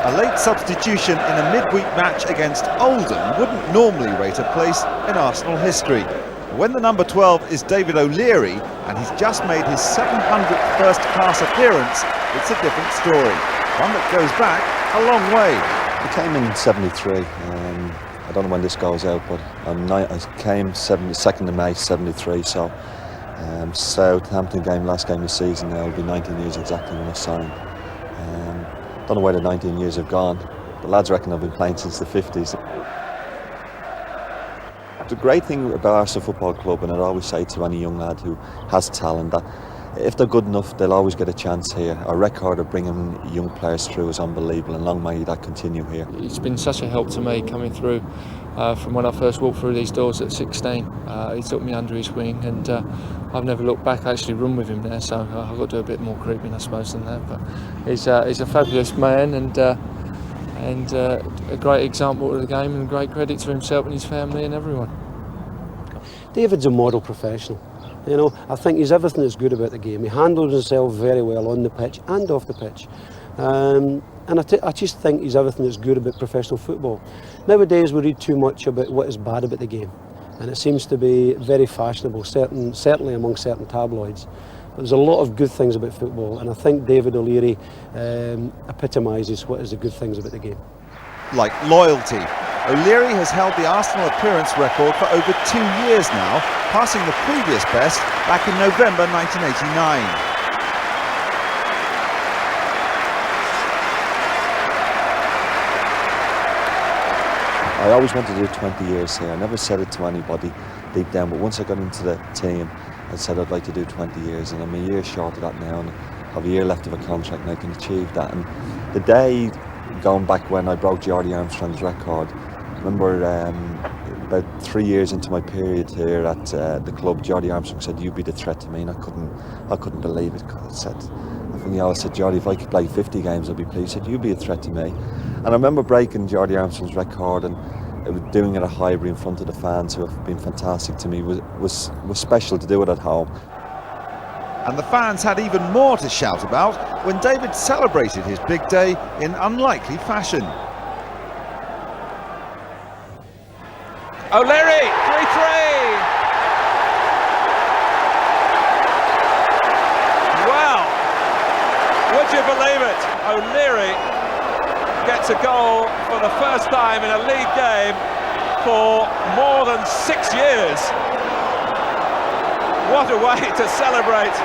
A late substitution in a midweek match against Oldham wouldn't normally rate a place in Arsenal history. When the number 12 is David O'Leary and he's just made his 700th first-class appearance, it's a different story, one that goes back a long way. I came in '73. I don't know when this goes out, but I came 2nd of May '73. So Southampton game, last game of the season. Now it'll be 19 years exactly when I signed. Don't know where the 19 years have gone. The lads reckon I've been playing since the 50s. The great thing about Arsenal Football Club, and I'd always say to any young lad who has talent, that if they're good enough, they'll always get a chance here. Our record of bringing young players through is unbelievable, and long may that continue here. It's been such a help to me coming through from when I first walked through these doors at 16. He took me under his wing, and I've never looked back. I actually run with him there, so I've got to do a bit more creeping, I suppose, than that. But he's a fabulous man, and a great example of the game, and great credit to himself and his family and everyone. David's a model professional. You know, I think he's everything that's good about the game. He handles himself very well on the pitch and off the pitch. And I just think he's everything that's good about professional football. Nowadays we read too much about what is bad about the game, and it seems to be very fashionable, certainly among certain tabloids. But there's a lot of good things about football, and I think David O'Leary epitomises what is the good things about the game. Like loyalty, O'Leary has held the Arsenal appearance record for over 2 years now, passing the previous best back in November 1989. I always wanted to do 20 years here. I never said it to anybody deep down, but once I got into the team, I said I'd like to do 20 years, and I'm a year short of that now, and I have a year left of a contract, and I can achieve that. And the day going back when I broke Jordy Armstrong's record, I remember about 3 years into my period here at the club, Jordy Armstrong said, "You be the threat to me," and I couldn't believe it. I said, "Jordy, if I could play 50 games, I'd be pleased." He said, "You be a threat to me." And I remember breaking Jordy Armstrong's record, and doing it at Highbury in front of the fans, who have been fantastic to me, was special to do it at home. And the fans had even more to shout about when David celebrated his big day in unlikely fashion. O'Leary, 3-3. Wow, would you believe it? O'Leary gets a goal for the first time in a league game for more than 6 years. What a way to celebrate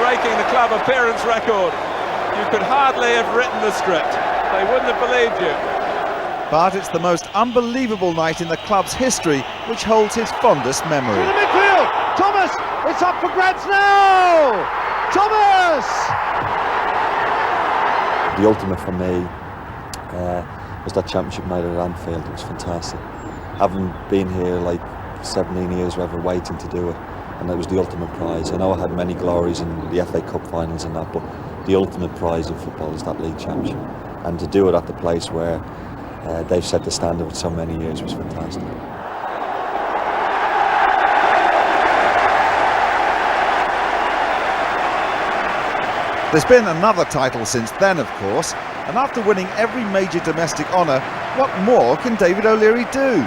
breaking the club appearance record. You could hardly have written the script. They wouldn't have believed you. But it's the most unbelievable night in the club's history which holds his fondest memory. To the midfield, Thomas, it's up for grabs now! Thomas! The ultimate for me was that championship night at Anfield. It was fantastic. Having been here like 17 years, whatever, waiting to do it, and it was the ultimate prize. I know I had many glories in the FA Cup finals and that, but the ultimate prize in football is that league championship, and to do it at the place where they've set the standard for so many years was fantastic. There's been another title since then, of course, and after winning every major domestic honour, what more can David O'Leary do?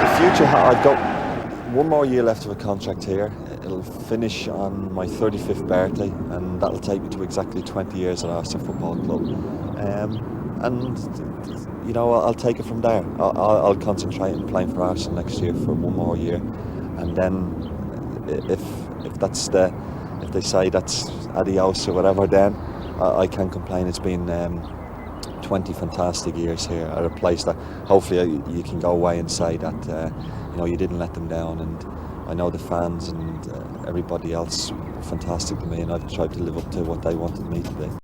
The future, I've got 1 more year left of a contract here. It'll finish on my 35th birthday, and that'll take me to exactly 20 years at Arsenal Football Club. And you know, I'll take it from there. I'll concentrate on playing for Arsenal next year for 1 more year, and then if they say that's adios or whatever, then I can't complain. It's been 20 fantastic years here at a place that hopefully you can go away and say that you know, you didn't let them down, and I know the fans and everybody else were fantastic to me, and I've tried to live up to what they wanted me to be.